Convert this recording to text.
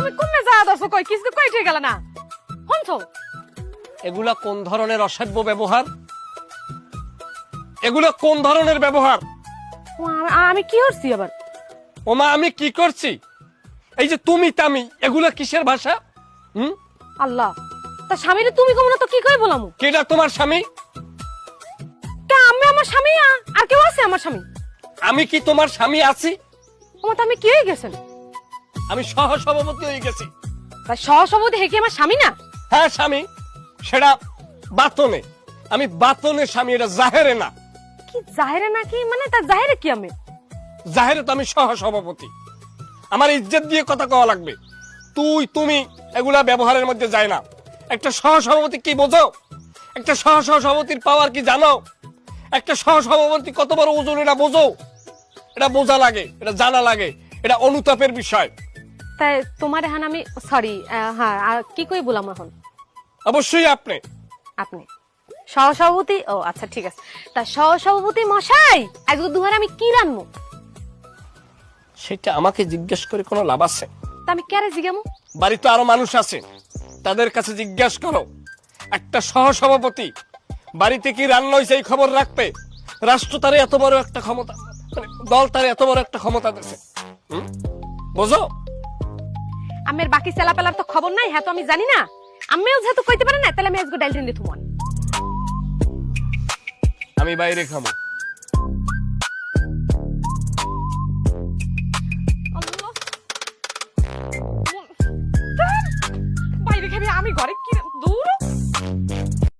তুমি কমে যা দছো কই কিছু কই ঠিক গেল না শুনছো এগুলা কোন ধরনের অসভ্য ব্যবহার? এগুলো কোন ধরনের ব্যবহার? আমি কি করছি আবার? ওমা আমি কি করছি? এই যে তুমি তামি এগুলা কিসের ভাষা? আল্লাহ, তা স্বামীরে তুমি কম না তো কি কই বলামু? কেডা তোমার স্বামী? তা আমি আমার স্বামী আর কেউ আছে আমার স্বামী? আমি কি তোমার স্বামী আছি? ওমা, তা আমি কি হয়ে গেছেন? আমি সহ সভাপতি হয়ে গেছি। তা সহসভাপতি হে কি আমার স্বামী না? হ্যাঁ স্বামী, সেটা বাতনে। আমি বাতনে স্বামী, এটা জাহেরে না। কি জাহেরে নাকি? মানে তা জাহেরে কি আমি? জাহেরে তো আমি সহ সভাপতি। আমার ইজ্জত দিয়ে কথা কওয়া লাগবে। তুই তুমি এগুলা ব্যবহারের মধ্যে যায় না। একটা সহ সভাপতি কি বোঝো? একটা সহ সভাপতির পাওয়ার কি জানো? একটা সহ সভাপতি কত বড় ওজন এটা বোঝো? এটা বোঝা লাগে, এটা জানা লাগে, এটা অনুতাপের বিষয়। তাই তোমার এখন আমি সরি, হ্যাঁ আর কি কই বলাম এখন? অবশ্যই আপনি আপনি সহসভাপতি? ও আচ্ছা ঠিক আছে। তা সহসভাপতি মশাই, আজকে দুহারে আমি কি রান্নু? সেটা আমাকে জিজ্ঞেস করে কোনো লাভ আছে? তা আমি কেরে জিগামু? বাড়িতে আরো মানুষ আছে, তাদের কাছে জিজ্ঞাসা করো। একটা সহ সভাপতি বাড়িতে কি রান্না হয়েছে এই খবর রাখবে? রাষ্ট্র তারে এত বড় একটা ক্ষমতা, মানে দল তারে এত বড় একটা ক্ষমতা দিয়েছে। বুঝো? আমের বাকি চেলাপেলার তো খবর নাই, হ্যাঁ তো আমি জানি না। আমিও যেহেতু কইতে পারে না, তাহলে আমি আজকে ডাইল টিন দিয়ে থুমন। আমি বাইরে খাবো।